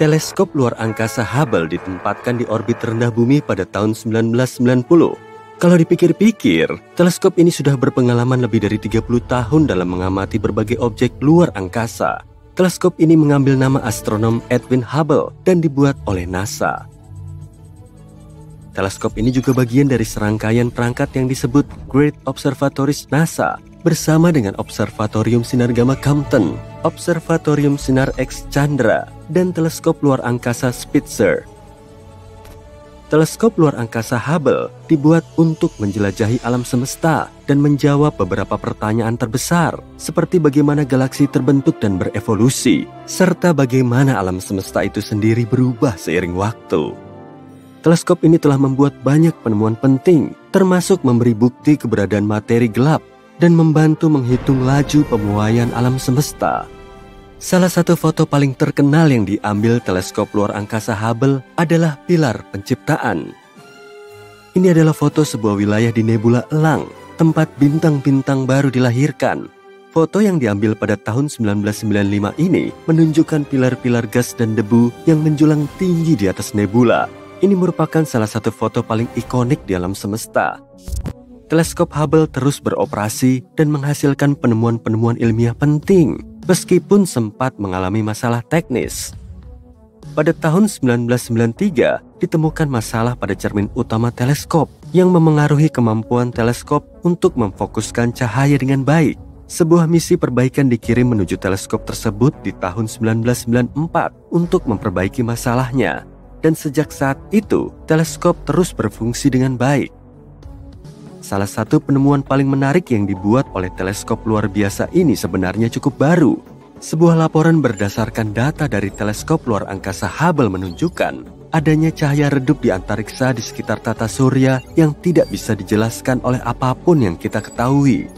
Teleskop luar angkasa Hubble ditempatkan di orbit rendah bumi pada tahun 1990. Kalau dipikir-pikir, teleskop ini sudah berpengalaman lebih dari 30 tahun dalam mengamati berbagai objek luar angkasa. Teleskop ini mengambil nama astronom Edwin Hubble dan dibuat oleh NASA. Teleskop ini juga bagian dari serangkaian perangkat yang disebut Great Observatories NASA bersama dengan Observatorium Sinar Gamma Compton, Observatorium Sinar X Chandra, dan teleskop luar angkasa Spitzer. Teleskop luar angkasa Hubble dibuat untuk menjelajahi alam semesta dan menjawab beberapa pertanyaan terbesar, seperti bagaimana galaksi terbentuk dan berevolusi, serta bagaimana alam semesta itu sendiri berubah seiring waktu. Teleskop ini telah membuat banyak penemuan penting, termasuk memberi bukti keberadaan materi gelap dan membantu menghitung laju pemuaian alam semesta. Salah satu foto paling terkenal yang diambil teleskop luar angkasa Hubble adalah pilar penciptaan. Ini adalah foto sebuah wilayah di nebula elang, tempat bintang-bintang baru dilahirkan. Foto yang diambil pada tahun 1995 ini menunjukkan pilar-pilar gas dan debu yang menjulang tinggi di atas nebula. Ini merupakan salah satu foto paling ikonik di alam semesta. Teleskop Hubble terus beroperasi dan menghasilkan penemuan-penemuan ilmiah penting, meskipun sempat mengalami masalah teknis. Pada tahun 1993, ditemukan masalah pada cermin utama teleskop yang memengaruhi kemampuan teleskop untuk memfokuskan cahaya dengan baik. Sebuah misi perbaikan dikirim menuju teleskop tersebut di tahun 1994 untuk memperbaiki masalahnya. Dan sejak saat itu, teleskop terus berfungsi dengan baik. Salah satu penemuan paling menarik yang dibuat oleh teleskop luar biasa ini sebenarnya cukup baru. Sebuah laporan berdasarkan data dari teleskop luar angkasa Hubble menunjukkan adanya cahaya redup di antariksa di sekitar tata surya yang tidak bisa dijelaskan oleh apapun yang kita ketahui.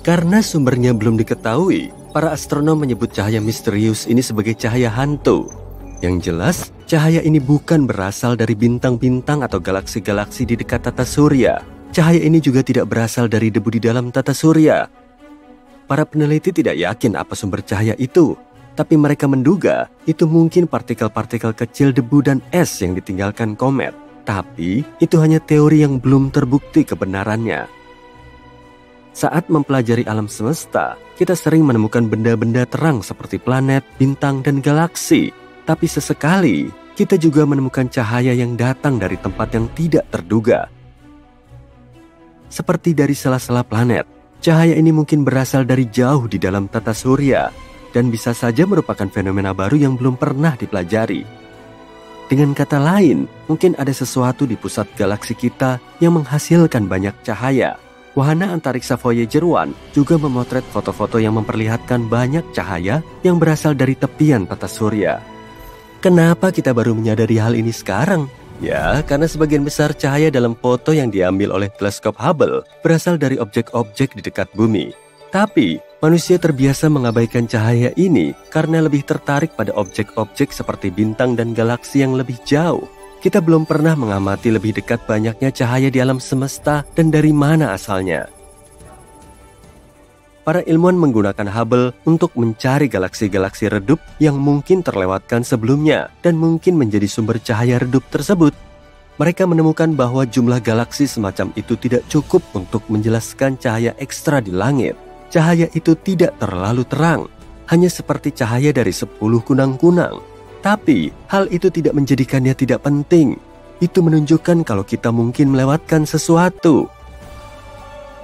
Karena sumbernya belum diketahui, para astronom menyebut cahaya misterius ini sebagai cahaya hantu. Yang jelas, cahaya ini bukan berasal dari bintang-bintang atau galaksi-galaksi di dekat tata surya. Cahaya ini juga tidak berasal dari debu di dalam tata surya. Para peneliti tidak yakin apa sumber cahaya itu, tapi mereka menduga itu mungkin partikel-partikel kecil debu dan es yang ditinggalkan komet. Tapi itu hanya teori yang belum terbukti kebenarannya. Saat mempelajari alam semesta, kita sering menemukan benda-benda terang seperti planet, bintang, dan galaksi. Tapi sesekali, kita juga menemukan cahaya yang datang dari tempat yang tidak terduga. Seperti dari sela-sela planet, cahaya ini mungkin berasal dari jauh di dalam tata surya dan bisa saja merupakan fenomena baru yang belum pernah dipelajari. Dengan kata lain, mungkin ada sesuatu di pusat galaksi kita yang menghasilkan banyak cahaya. Wahana antariksa Voyager 1 juga memotret foto-foto yang memperlihatkan banyak cahaya yang berasal dari tepian tata surya. Kenapa kita baru menyadari hal ini sekarang? Ya, karena sebagian besar cahaya dalam foto yang diambil oleh teleskop Hubble berasal dari objek-objek di dekat bumi. Tapi, manusia terbiasa mengabaikan cahaya ini karena lebih tertarik pada objek-objek seperti bintang dan galaksi yang lebih jauh. Kita belum pernah mengamati lebih dekat banyaknya cahaya di alam semesta dan dari mana asalnya. Para ilmuwan menggunakan Hubble untuk mencari galaksi-galaksi redup yang mungkin terlewatkan sebelumnya dan mungkin menjadi sumber cahaya redup tersebut. Mereka menemukan bahwa jumlah galaksi semacam itu tidak cukup untuk menjelaskan cahaya ekstra di langit. Cahaya itu tidak terlalu terang, hanya seperti cahaya dari 10 kunang-kunang. Tapi, hal itu tidak menjadikannya tidak penting. Itu menunjukkan kalau kita mungkin melewatkan sesuatu.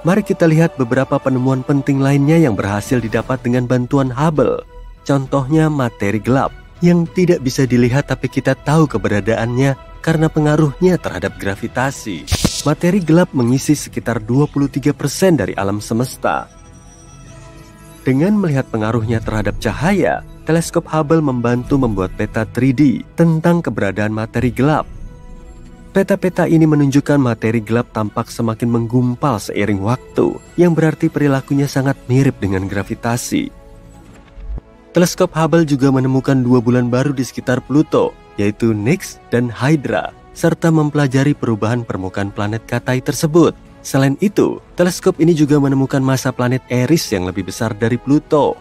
Mari kita lihat beberapa penemuan penting lainnya yang berhasil didapat dengan bantuan Hubble. Contohnya materi gelap, yang tidak bisa dilihat tapi kita tahu keberadaannya karena pengaruhnya terhadap gravitasi. Materi gelap mengisi sekitar 23% dari alam semesta. Dengan melihat pengaruhnya terhadap cahaya, teleskop Hubble membantu membuat peta 3D tentang keberadaan materi gelap. Peta-peta ini menunjukkan materi gelap tampak semakin menggumpal seiring waktu, yang berarti perilakunya sangat mirip dengan gravitasi. Teleskop Hubble juga menemukan 2 bulan baru di sekitar Pluto, yaitu Nix dan Hydra, serta mempelajari perubahan permukaan planet Katai tersebut. Selain itu, teleskop ini juga menemukan massa planet Eris yang lebih besar dari Pluto.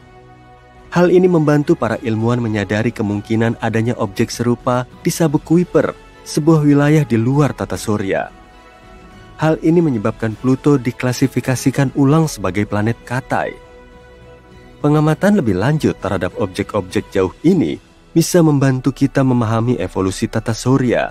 Hal ini membantu para ilmuwan menyadari kemungkinan adanya objek serupa di sabuk Kuiper, sebuah wilayah di luar tata surya. Hal ini menyebabkan Pluto diklasifikasikan ulang sebagai planet Katai. Pengamatan lebih lanjut terhadap objek-objek jauh ini bisa membantu kita memahami evolusi tata surya.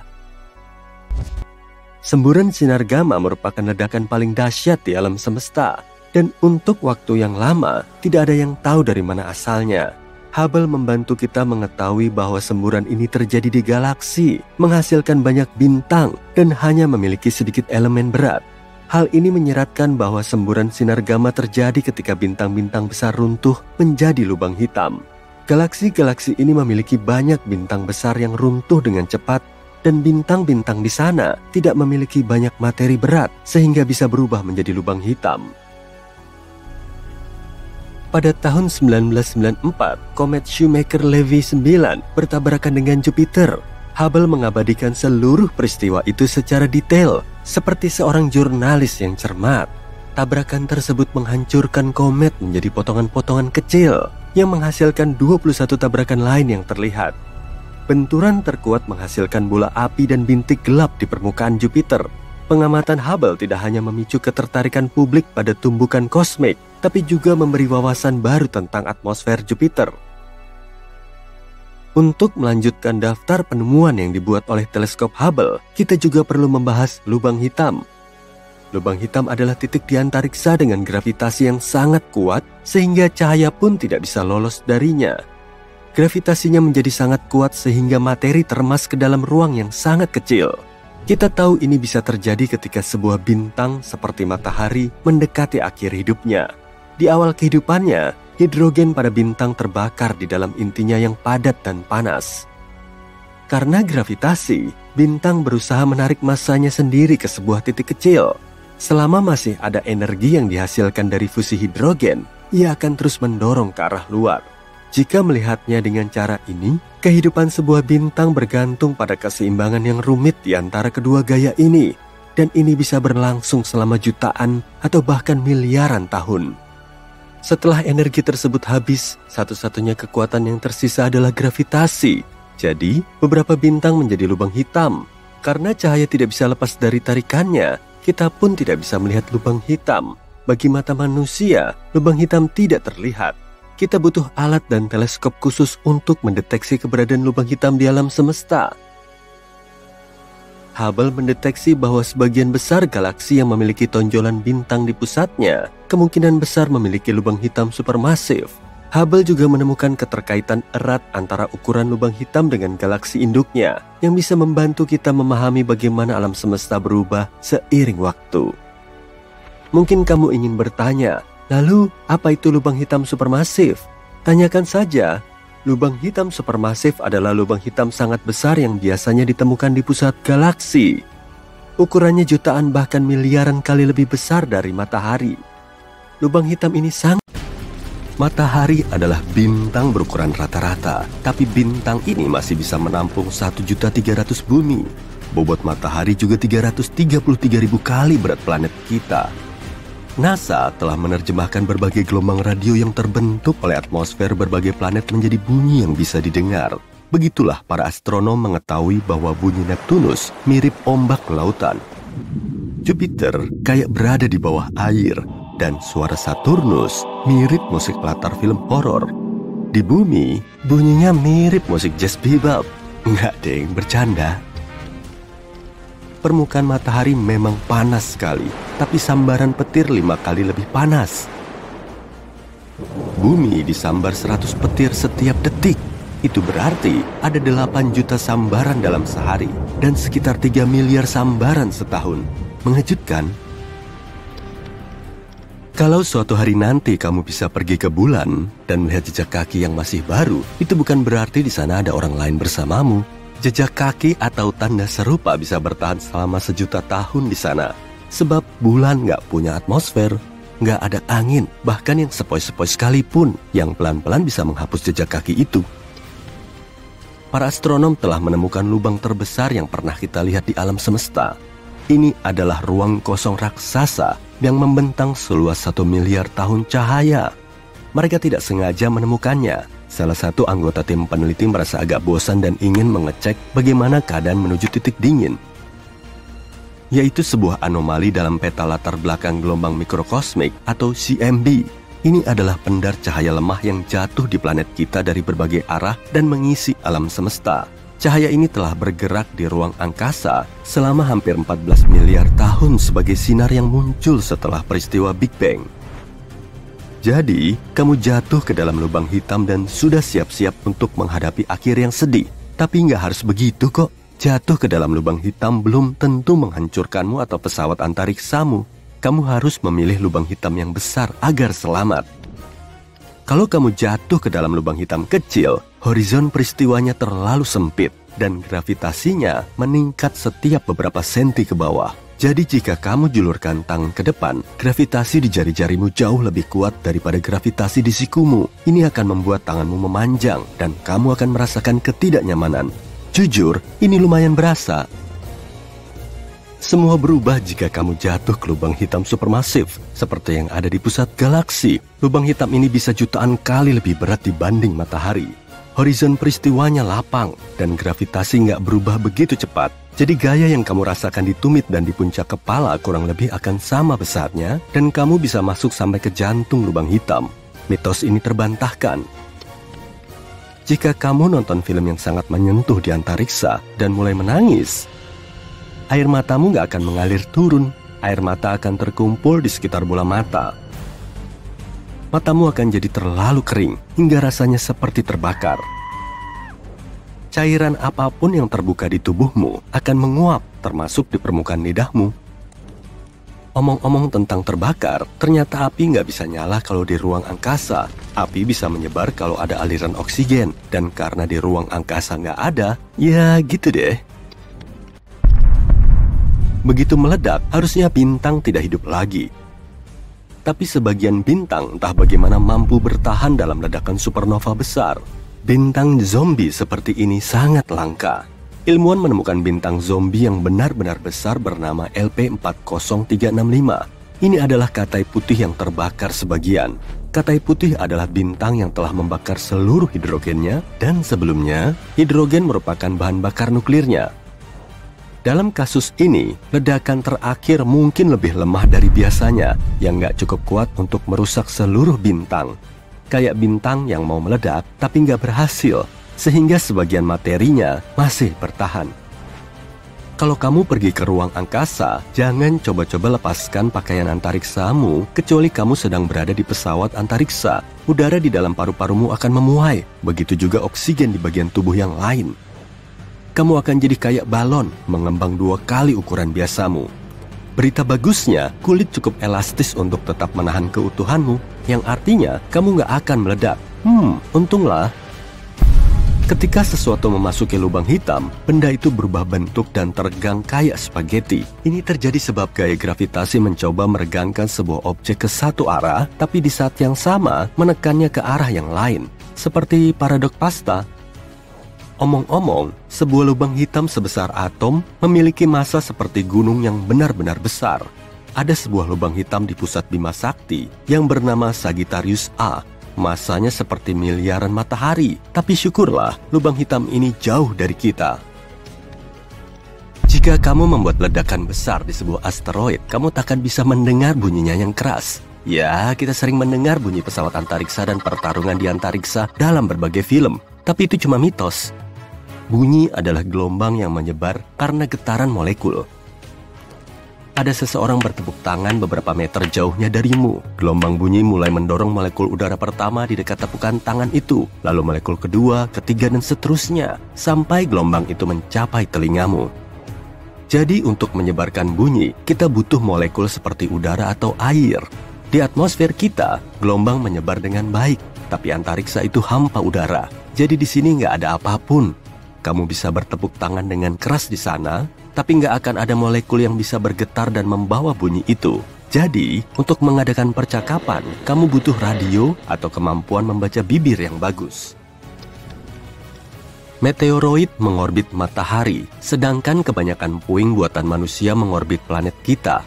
Semburan sinar gamma merupakan ledakan paling dahsyat di alam semesta. Dan untuk waktu yang lama, tidak ada yang tahu dari mana asalnya. Hubble membantu kita mengetahui bahwa semburan ini terjadi di galaksi, menghasilkan banyak bintang, dan hanya memiliki sedikit elemen berat. Hal ini menyeratkan bahwa semburan sinar gamma terjadi ketika bintang-bintang besar runtuh menjadi lubang hitam. Galaksi-galaksi ini memiliki banyak bintang besar yang runtuh dengan cepat, dan bintang-bintang di sana tidak memiliki banyak materi berat, sehingga bisa berubah menjadi lubang hitam. Pada tahun 1994, komet Shoemaker-Levy 9 bertabrakan dengan Jupiter. Hubble mengabadikan seluruh peristiwa itu secara detail, seperti seorang jurnalis yang cermat. Tabrakan tersebut menghancurkan komet menjadi potongan-potongan kecil, yang menghasilkan 21 tabrakan lain yang terlihat. Benturan terkuat menghasilkan bola api dan bintik gelap di permukaan Jupiter. Pengamatan Hubble tidak hanya memicu ketertarikan publik pada tumbukan kosmik, tapi juga memberi wawasan baru tentang atmosfer Jupiter. Untuk melanjutkan daftar penemuan yang dibuat oleh teleskop Hubble, kita juga perlu membahas lubang hitam. Lubang hitam adalah titik di antariksa dengan gravitasi yang sangat kuat, sehingga cahaya pun tidak bisa lolos darinya. Gravitasinya menjadi sangat kuat sehingga materi termas ke dalam ruang yang sangat kecil. Kita tahu ini bisa terjadi ketika sebuah bintang seperti matahari mendekati akhir hidupnya. Di awal kehidupannya, hidrogen pada bintang terbakar di dalam intinya yang padat dan panas. Karena gravitasi, bintang berusaha menarik massanya sendiri ke sebuah titik kecil. Selama masih ada energi yang dihasilkan dari fusi hidrogen, ia akan terus mendorong ke arah luar. Jika melihatnya dengan cara ini, kehidupan sebuah bintang bergantung pada keseimbangan yang rumit di antara kedua gaya ini, dan ini bisa berlangsung selama jutaan atau bahkan miliaran tahun. Setelah energi tersebut habis, satu-satunya kekuatan yang tersisa adalah gravitasi. Jadi, beberapa bintang menjadi lubang hitam. Karena cahaya tidak bisa lepas dari tarikannya, kita pun tidak bisa melihat lubang hitam. Bagi mata manusia, lubang hitam tidak terlihat. Kita butuh alat dan teleskop khusus untuk mendeteksi keberadaan lubang hitam di alam semesta. Hubble mendeteksi bahwa sebagian besar galaksi yang memiliki tonjolan bintang di pusatnya kemungkinan besar memiliki lubang hitam supermasif. Hubble juga menemukan keterkaitan erat antara ukuran lubang hitam dengan galaksi induknya yang bisa membantu kita memahami bagaimana alam semesta berubah seiring waktu. Mungkin kamu ingin bertanya, lalu apa itu lubang hitam supermasif? Tanyakan saja. Lubang hitam supermasif adalah lubang hitam sangat besar yang biasanya ditemukan di pusat galaksi. Ukurannya jutaan bahkan miliaran kali lebih besar dari matahari. Lubang hitam ini Matahari adalah bintang berukuran rata-rata, tapi bintang ini masih bisa menampung 1.300.000 bumi. Bobot matahari juga 333.000 kali berat planet kita. NASA telah menerjemahkan berbagai gelombang radio yang terbentuk oleh atmosfer berbagai planet menjadi bunyi yang bisa didengar. Begitulah para astronom mengetahui bahwa bunyi Neptunus mirip ombak lautan. Jupiter kayak berada di bawah air, dan suara Saturnus mirip musik latar film horor. Di bumi, bunyinya mirip musik jazz bebop. Enggak deng, bercanda. Permukaan matahari memang panas sekali, tapi sambaran petir 5 kali lebih panas. Bumi disambar 100 petir setiap detik. Itu berarti ada 8 juta sambaran dalam sehari, dan sekitar 3 miliar sambaran setahun. Mengejutkan? Kalau suatu hari nanti kamu bisa pergi ke bulan dan melihat jejak kaki yang masih baru, itu bukan berarti di sana ada orang lain bersamamu. Jejak kaki atau tanda serupa bisa bertahan selama 1.000.000 tahun di sana. Sebab bulan nggak punya atmosfer, nggak ada angin, bahkan yang sepoi-sepoi sekalipun yang pelan-pelan bisa menghapus jejak kaki itu. Para astronom telah menemukan lubang terbesar yang pernah kita lihat di alam semesta. Ini adalah ruang kosong raksasa yang membentang seluas 1 miliar tahun cahaya. mereka tidak sengaja menemukannya. Salah satu anggota tim peneliti merasa agak bosan dan ingin mengecek bagaimana keadaan menuju titik dingin, yaitu sebuah anomali dalam peta latar belakang gelombang mikrokosmik atau CMB. Ini adalah pendar cahaya lemah yang jatuh di planet kita dari berbagai arah dan mengisi alam semesta. Cahaya ini telah bergerak di ruang angkasa selama hampir 14 miliar tahun sebagai sinar yang muncul setelah peristiwa Big Bang. Jadi, kamu jatuh ke dalam lubang hitam dan sudah siap-siap untuk menghadapi akhir yang sedih. Tapi nggak harus begitu kok. Jatuh ke dalam lubang hitam belum tentu menghancurkanmu atau pesawat antariksamu. Kamu harus memilih lubang hitam yang besar agar selamat. Kalau kamu jatuh ke dalam lubang hitam kecil, horizon peristiwanya terlalu sempit dan gravitasinya meningkat setiap beberapa senti ke bawah. Jadi jika kamu julurkan tangan ke depan, gravitasi di jari-jarimu jauh lebih kuat daripada gravitasi di sikumu. Ini akan membuat tanganmu memanjang dan kamu akan merasakan ketidaknyamanan. Jujur, ini lumayan berasa. Semua berubah jika kamu jatuh ke lubang hitam supermasif, seperti yang ada di pusat galaksi. Lubang hitam ini bisa jutaan kali lebih berat dibanding matahari. Horizon peristiwanya lapang, dan gravitasi nggak berubah begitu cepat. Jadi gaya yang kamu rasakan di tumit dan di puncak kepala kurang lebih akan sama besarnya, dan kamu bisa masuk sampai ke jantung lubang hitam. Mitos ini terbantahkan. Jika kamu nonton film yang sangat menyentuh di antariksa dan mulai menangis, air matamu nggak akan mengalir turun. Air mata akan terkumpul di sekitar bola mata. Matamu akan jadi terlalu kering hingga rasanya seperti terbakar. Cairan apapun yang terbuka di tubuhmu akan menguap, termasuk di permukaan lidahmu. Omong-omong tentang terbakar, ternyata api nggak bisa nyala kalau di ruang angkasa. Api bisa menyebar kalau ada aliran oksigen, dan karena di ruang angkasa nggak ada, ya gitu deh. Begitu meledak, harusnya bintang tidak hidup lagi. Tapi sebagian bintang entah bagaimana mampu bertahan dalam ledakan supernova besar. Bintang zombie seperti ini sangat langka. Ilmuwan menemukan bintang zombie yang benar-benar besar bernama LP40365. Ini adalah katai putih yang terbakar sebagian. Katai putih adalah bintang yang telah membakar seluruh hidrogennya, dan sebelumnya, hidrogen merupakan bahan bakar nuklirnya. Dalam kasus ini, ledakan terakhir mungkin lebih lemah dari biasanya, yang nggak cukup kuat untuk merusak seluruh bintang. Kayak bintang yang mau meledak, tapi nggak berhasil, sehingga sebagian materinya masih bertahan. Kalau kamu pergi ke ruang angkasa, jangan coba-coba lepaskan pakaian antariksamu, kecuali kamu sedang berada di pesawat antariksa. Udara di dalam paru-parumu akan memuai, begitu juga oksigen di bagian tubuh yang lain. Kamu akan jadi kayak balon, mengembang 2 kali ukuran biasamu. Berita bagusnya, kulit cukup elastis untuk tetap menahan keutuhanmu, yang artinya kamu nggak akan meledak. Untunglah. Ketika sesuatu memasuki lubang hitam, benda itu berubah bentuk dan teregang kayak spaghetti. Ini terjadi sebab gaya gravitasi mencoba meregangkan sebuah objek ke satu arah, tapi di saat yang sama menekannya ke arah yang lain. Seperti paradok pasta. Omong-omong, sebuah lubang hitam sebesar atom memiliki massa seperti gunung yang benar-benar besar. Ada sebuah lubang hitam di pusat Bima Sakti yang bernama Sagittarius A. Massanya seperti miliaran matahari, tapi syukurlah lubang hitam ini jauh dari kita. Jika kamu membuat ledakan besar di sebuah asteroid, kamu takkan bisa mendengar bunyinya yang keras. Ya, kita sering mendengar bunyi pesawat antariksa dan pertarungan di antariksa dalam berbagai film, tapi itu cuma mitos. Bunyi adalah gelombang yang menyebar karena getaran molekul. Ada seseorang bertepuk tangan beberapa meter jauhnya darimu. Gelombang bunyi mulai mendorong molekul udara pertama di dekat tepukan tangan itu, lalu molekul kedua, ketiga, dan seterusnya, sampai gelombang itu mencapai telingamu. Jadi untuk menyebarkan bunyi, kita butuh molekul seperti udara atau air. Di atmosfer kita, gelombang menyebar dengan baik, tapi antariksa itu hampa udara. Jadi di sini nggak ada apapun. Kamu bisa bertepuk tangan dengan keras di sana, tapi nggak akan ada molekul yang bisa bergetar dan membawa bunyi itu. Jadi, untuk mengadakan percakapan, kamu butuh radio atau kemampuan membaca bibir yang bagus. Meteoroid mengorbit matahari, sedangkan kebanyakan puing buatan manusia mengorbit planet kita.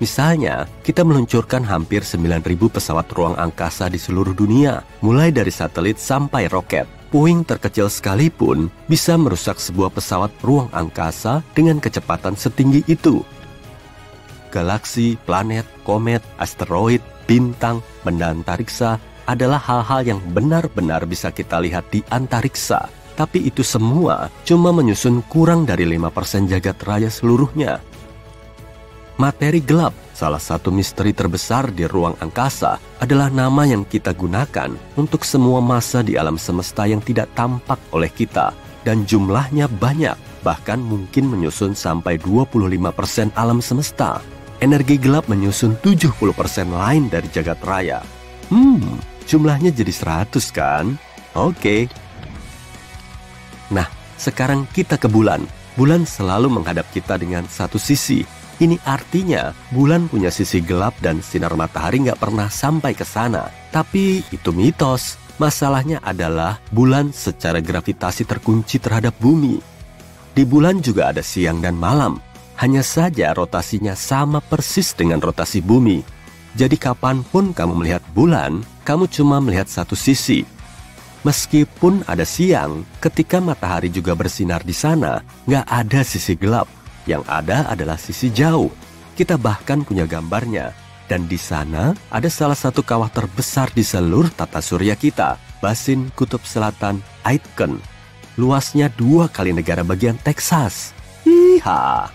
Misalnya, kita meluncurkan hampir 9.000 pesawat ruang angkasa di seluruh dunia, mulai dari satelit sampai roket. Puing terkecil sekalipun bisa merusak sebuah pesawat ruang angkasa dengan kecepatan setinggi itu. Galaksi, planet, komet, asteroid, bintang, benda antariksa adalah hal-hal yang benar-benar bisa kita lihat di antariksa. Tapi itu semua cuma menyusun kurang dari 5% jagat raya seluruhnya. Materi gelap, salah satu misteri terbesar di ruang angkasa, adalah nama yang kita gunakan untuk semua massa di alam semesta yang tidak tampak oleh kita. Dan jumlahnya banyak, bahkan mungkin menyusun sampai 25% alam semesta. Energi gelap menyusun 70% lain dari jagat raya. Jumlahnya jadi 100 kan? Oke. Nah, sekarang kita ke bulan. Bulan selalu menghadap kita dengan satu sisi. Ini artinya bulan punya sisi gelap dan sinar matahari nggak pernah sampai ke sana. Tapi itu mitos. Masalahnya adalah bulan secara gravitasi terkunci terhadap bumi. Di bulan juga ada siang dan malam. Hanya saja rotasinya sama persis dengan rotasi bumi. Jadi kapanpun kamu melihat bulan, kamu cuma melihat satu sisi. Meskipun ada siang, ketika matahari juga bersinar di sana, nggak ada sisi gelap. Yang ada adalah sisi jauh. Kita bahkan punya gambarnya. Dan di sana ada salah satu kawah terbesar di seluruh tata surya kita, Basin Kutub Selatan Aitken. Luasnya 2 kali negara bagian Texas. Hiha!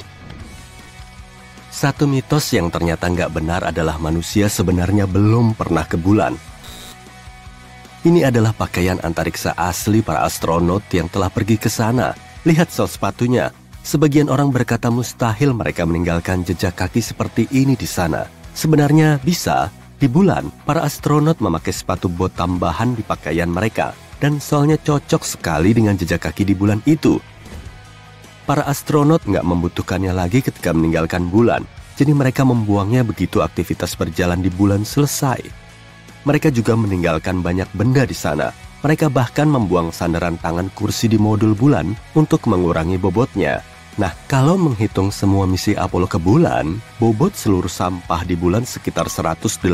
Satu mitos yang ternyata nggak benar adalah manusia sebenarnya belum pernah ke bulan. Ini adalah pakaian antariksa asli para astronot yang telah pergi ke sana. Lihat sol sepatunya. Sebagian orang berkata mustahil mereka meninggalkan jejak kaki seperti ini di sana. Sebenarnya bisa. Di bulan, para astronot memakai sepatu bot tambahan di pakaian mereka. Dan solnya cocok sekali dengan jejak kaki di bulan itu. Para astronot nggak membutuhkannya lagi ketika meninggalkan bulan. Jadi mereka membuangnya begitu aktivitas berjalan di bulan selesai. Mereka juga meninggalkan banyak benda di sana. Mereka bahkan membuang sandaran tangan kursi di modul bulan untuk mengurangi bobotnya. Nah, kalau menghitung semua misi Apollo ke bulan, bobot seluruh sampah di bulan sekitar 187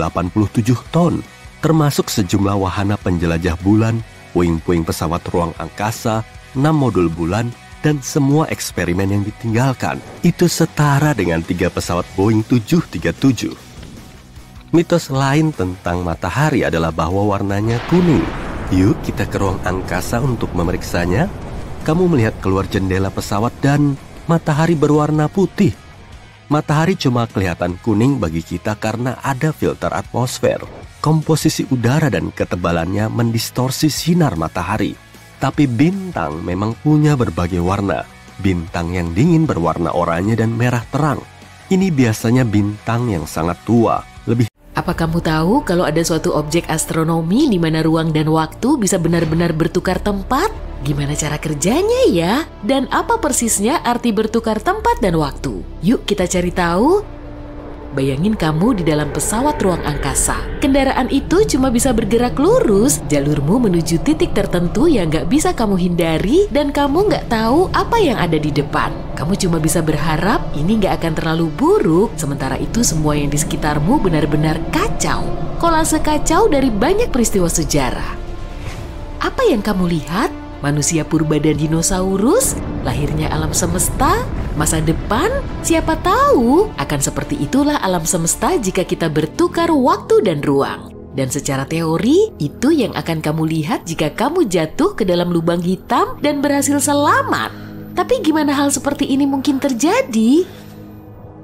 ton. Termasuk sejumlah wahana penjelajah bulan, puing-puing pesawat ruang angkasa, 6 modul bulan, dan semua eksperimen yang ditinggalkan. Itu setara dengan 3 pesawat Boeing 737. Mitos lain tentang matahari adalah bahwa warnanya kuning. Yuk kita ke ruang angkasa untuk memeriksanya. Kamu melihat keluar jendela pesawat dan matahari berwarna putih. Matahari cuma kelihatan kuning bagi kita karena ada filter atmosfer. Komposisi udara dan ketebalannya mendistorsi sinar matahari. Tapi bintang memang punya berbagai warna. Bintang yang dingin berwarna oranye dan merah terang. Ini biasanya bintang yang sangat tua. Apa kamu tahu kalau ada suatu objek astronomi di mana ruang dan waktu bisa benar-benar bertukar tempat? Gimana cara kerjanya ya? Dan apa persisnya arti bertukar tempat dan waktu? Yuk kita cari tahu. Bayangin kamu di dalam pesawat ruang angkasa. Kendaraan itu cuma bisa bergerak lurus, jalurmu menuju titik tertentu yang gak bisa kamu hindari dan kamu gak tahu apa yang ada di depan. Kamu cuma bisa berharap ini gak akan terlalu buruk, sementara itu semua yang di sekitarmu benar-benar kacau. Kolase kacau dari banyak peristiwa sejarah. Apa yang kamu lihat? Manusia purba dan dinosaurus, lahirnya alam semesta, masa depan, siapa tahu akan seperti itulah alam semesta jika kita bertukar waktu dan ruang. Dan secara teori, itu yang akan kamu lihat jika kamu jatuh ke dalam lubang hitam dan berhasil selamat. Tapi gimana hal seperti ini mungkin terjadi?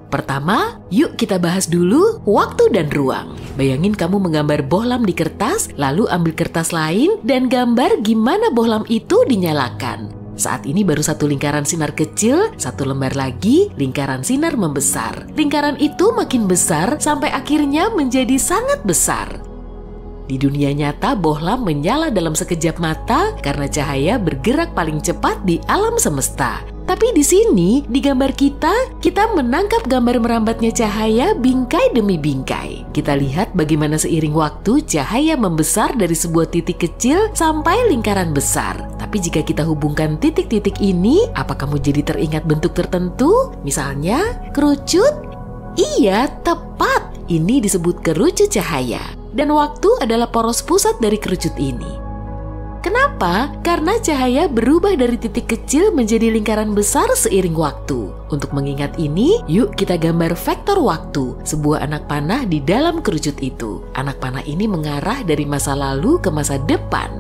Pertama, yuk kita bahas dulu waktu dan ruang. Bayangin kamu menggambar bohlam di kertas, lalu ambil kertas lain dan gambar gimana bohlam itu dinyalakan. Saat ini baru satu lingkaran sinar kecil, satu lembar lagi, lingkaran sinar membesar. Lingkaran itu makin besar sampai akhirnya menjadi sangat besar. Di dunia nyata, bohlam menyala dalam sekejap mata karena cahaya bergerak paling cepat di alam semesta. Tapi di sini, di gambar kita menangkap gambar merambatnya cahaya bingkai demi bingkai. Kita lihat bagaimana seiring waktu cahaya membesar dari sebuah titik kecil sampai lingkaran besar. Tapi jika kita hubungkan titik-titik ini, apa kamu jadi teringat bentuk tertentu? Misalnya, kerucut, Iya, tepat. Ini disebut kerucut cahaya. Dan waktu adalah poros pusat dari kerucut ini. Kenapa? Karena cahaya berubah dari titik kecil menjadi lingkaran besar seiring waktu. Untuk mengingat ini, yuk kita gambar vektor waktu, sebuah anak panah di dalam kerucut itu. Anak panah ini mengarah dari masa lalu ke masa depan.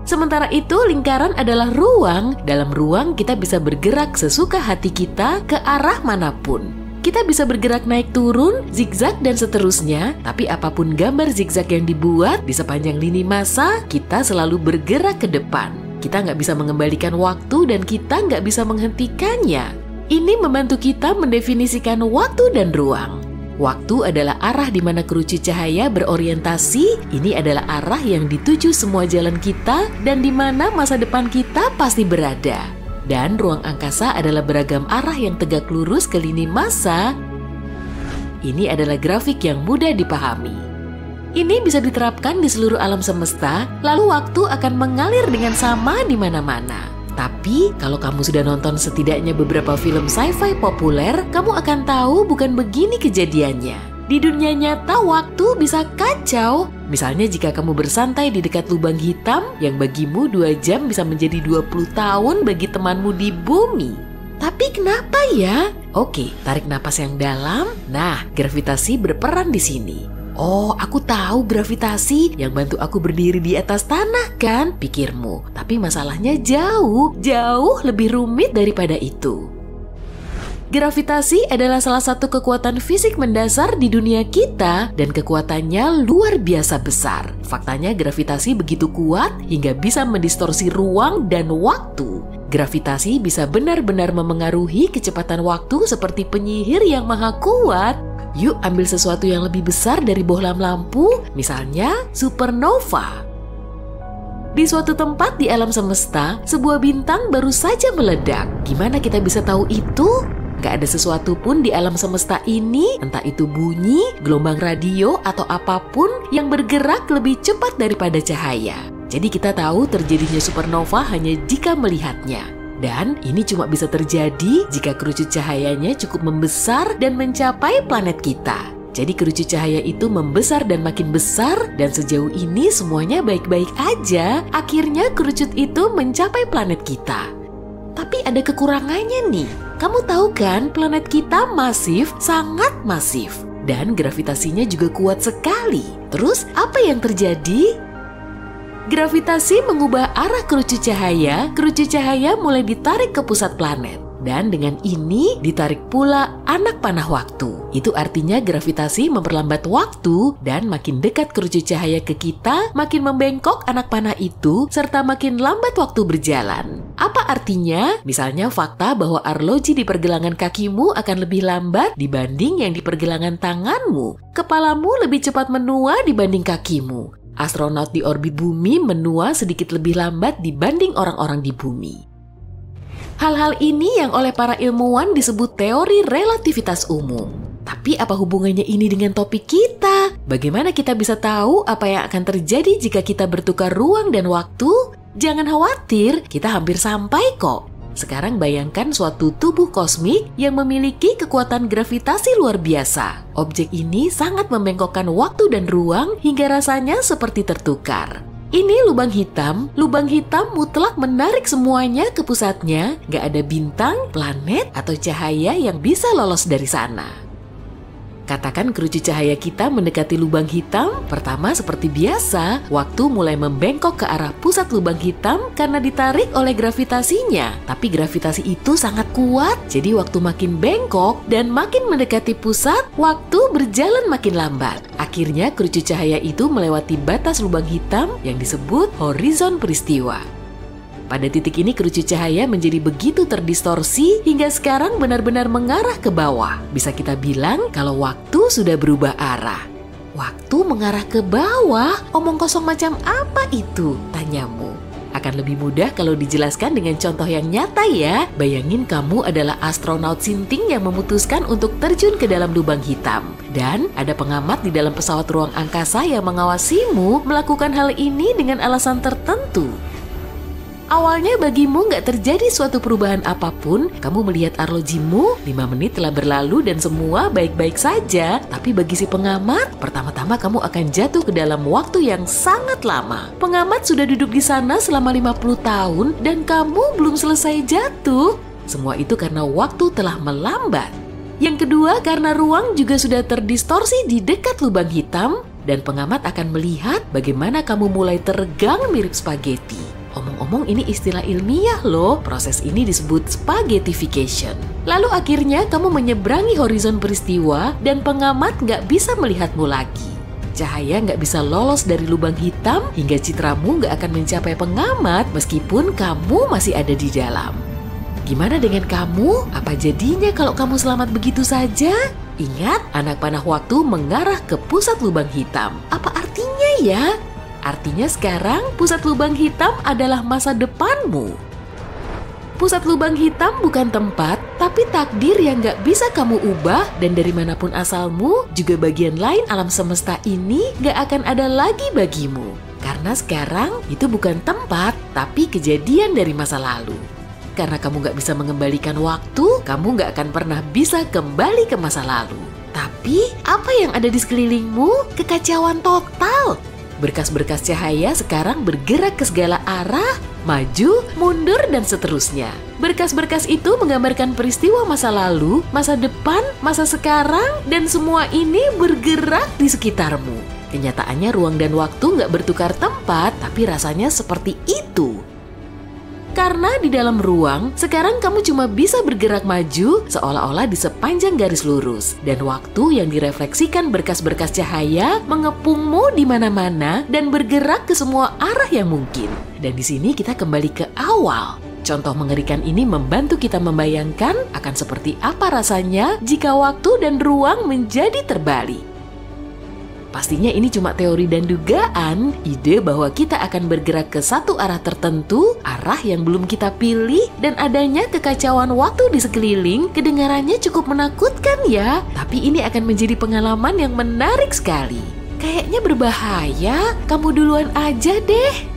Sementara itu, lingkaran adalah ruang. Dalam ruang, kita bisa bergerak sesuka hati kita ke arah manapun. Kita bisa bergerak naik turun, zigzag, dan seterusnya. Tapi apapun gambar zigzag yang dibuat di sepanjang lini masa, kita selalu bergerak ke depan. Kita nggak bisa mengembalikan waktu dan kita nggak bisa menghentikannya. Ini membantu kita mendefinisikan waktu dan ruang. Waktu adalah arah di mana kerucut cahaya berorientasi. Ini adalah arah yang dituju semua jalan kita dan di mana masa depan kita pasti berada. Dan ruang angkasa adalah beragam arah yang tegak lurus ke lini masa. Ini adalah grafik yang mudah dipahami. Ini bisa diterapkan di seluruh alam semesta, lalu waktu akan mengalir dengan sama di mana-mana. Tapi, kalau kamu sudah nonton setidaknya beberapa film sci-fi populer, kamu akan tahu bukan begini kejadiannya. Di dunia nyata, waktu bisa kacau. Misalnya jika kamu bersantai di dekat lubang hitam, yang bagimu 2 jam bisa menjadi 20 tahun bagi temanmu di bumi. Tapi kenapa ya? Oke, tarik napas yang dalam. Nah, gravitasi berperan di sini. Oh, aku tahu gravitasi yang bantu aku berdiri di atas tanah kan, pikirmu. Tapi masalahnya jauh lebih rumit daripada itu. Gravitasi adalah salah satu kekuatan fisik mendasar di dunia kita dan kekuatannya luar biasa besar. Faktanya gravitasi begitu kuat hingga bisa mendistorsi ruang dan waktu. Gravitasi bisa benar-benar memengaruhi kecepatan waktu seperti penyihir yang maha kuat. Yuk ambil sesuatu yang lebih besar dari bohlam lampu, misalnya supernova. Di suatu tempat di alam semesta, sebuah bintang baru saja meledak. Gimana kita bisa tahu itu? Gak ada sesuatu pun di alam semesta ini, entah itu bunyi, gelombang radio, atau apapun yang bergerak lebih cepat daripada cahaya. Jadi kita tahu terjadinya supernova hanya jika melihatnya. Dan ini cuma bisa terjadi jika kerucut cahayanya cukup membesar dan mencapai planet kita. Jadi kerucut cahaya itu membesar dan makin besar, dan sejauh ini semuanya baik-baik aja. Akhirnya kerucut itu mencapai planet kita. Tapi ada kekurangannya nih. Kamu tahu kan, planet kita masif, sangat masif. Dan gravitasinya juga kuat sekali. Terus apa yang terjadi? Gravitasi mengubah arah kerucut cahaya mulai ditarik ke pusat planet. Dan dengan ini ditarik pula anak panah waktu. Itu artinya gravitasi memperlambat waktu dan makin dekat kerucut cahaya ke kita, makin membengkok anak panah itu serta makin lambat waktu berjalan. Apa artinya? Misalnya fakta bahwa arloji di pergelangan kakimu akan lebih lambat dibanding yang di pergelangan tanganmu. Kepalamu lebih cepat menua dibanding kakimu. Astronot di orbit bumi menua sedikit lebih lambat dibanding orang-orang di bumi. Hal-hal ini yang oleh para ilmuwan disebut teori relativitas umum. Tapi apa hubungannya ini dengan topik kita? Bagaimana kita bisa tahu apa yang akan terjadi jika kita bertukar ruang dan waktu? Jangan khawatir, kita hampir sampai kok. Sekarang bayangkan suatu tubuh kosmik yang memiliki kekuatan gravitasi luar biasa. Objek ini sangat membengkokkan waktu dan ruang hingga rasanya seperti tertukar. Ini lubang hitam mutlak menarik semuanya ke pusatnya, gak ada bintang, planet, atau cahaya yang bisa lolos dari sana. Katakan kerucut cahaya kita mendekati lubang hitam, pertama seperti biasa, waktu mulai membengkok ke arah pusat lubang hitam karena ditarik oleh gravitasinya. Tapi gravitasi itu sangat kuat, jadi waktu makin bengkok dan makin mendekati pusat, waktu berjalan makin lambat. Akhirnya kerucut cahaya itu melewati batas lubang hitam yang disebut horizon peristiwa. Pada titik ini kerucut cahaya menjadi begitu terdistorsi hingga sekarang benar-benar mengarah ke bawah. Bisa kita bilang kalau waktu sudah berubah arah. Waktu mengarah ke bawah? Omong kosong macam apa itu? Tanyamu. Akan lebih mudah kalau dijelaskan dengan contoh yang nyata ya. Bayangin kamu adalah astronot sinting yang memutuskan untuk terjun ke dalam lubang hitam. Dan ada pengamat di dalam pesawat ruang angkasa yang mengawasimu melakukan hal ini dengan alasan tertentu. Awalnya bagimu nggak terjadi suatu perubahan apapun, kamu melihat arlojimu, 5 menit telah berlalu dan semua baik-baik saja. Tapi bagi si pengamat, pertama-tama kamu akan jatuh ke dalam waktu yang sangat lama. Pengamat sudah duduk di sana selama 50 tahun dan kamu belum selesai jatuh. Semua itu karena waktu telah melambat. Yang kedua, karena ruang juga sudah terdistorsi di dekat lubang hitam dan pengamat akan melihat bagaimana kamu mulai teregang mirip spaghetti. Omong-omong ini istilah ilmiah loh, proses ini disebut spaghettification. Lalu akhirnya kamu menyeberangi horizon peristiwa dan pengamat nggak bisa melihatmu lagi. Cahaya nggak bisa lolos dari lubang hitam hingga citramu nggak akan mencapai pengamat meskipun kamu masih ada di dalam. Gimana dengan kamu? Apa jadinya kalau kamu selamat begitu saja? Ingat, anak panah waktu mengarah ke pusat lubang hitam. Apa artinya ya? Artinya sekarang pusat lubang hitam adalah masa depanmu. Pusat lubang hitam bukan tempat, tapi takdir yang gak bisa kamu ubah dan dari manapun asalmu, juga bagian lain alam semesta ini gak akan ada lagi bagimu. Karena sekarang itu bukan tempat, tapi kejadian dari masa lalu. Karena kamu gak bisa mengembalikan waktu, kamu gak akan pernah bisa kembali ke masa lalu. Tapi apa yang ada di sekelilingmu? Kekacauan total. Berkas-berkas cahaya sekarang bergerak ke segala arah, maju, mundur, dan seterusnya. Berkas-berkas itu menggambarkan peristiwa masa lalu, masa depan, masa sekarang, dan semua ini bergerak di sekitarmu. Kenyataannya ruang dan waktu nggak bertukar tempat, tapi rasanya seperti itu. Karena di dalam ruang, sekarang kamu cuma bisa bergerak maju seolah-olah di sepanjang garis lurus. Dan waktu yang direfleksikan berkas-berkas cahaya mengepungmu di mana-mana dan bergerak ke semua arah yang mungkin. Dan di sini kita kembali ke awal. Contoh mengerikan ini membantu kita membayangkan akan seperti apa rasanya jika waktu dan ruang menjadi terbalik. Pastinya ini cuma teori dan dugaan, ide bahwa kita akan bergerak ke satu arah tertentu, arah yang belum kita pilih, dan adanya kekacauan waktu di sekeliling, kedengarannya cukup menakutkan ya. Tapi ini akan menjadi pengalaman yang menarik sekali. Kayaknya berbahaya, kamu duluan aja deh.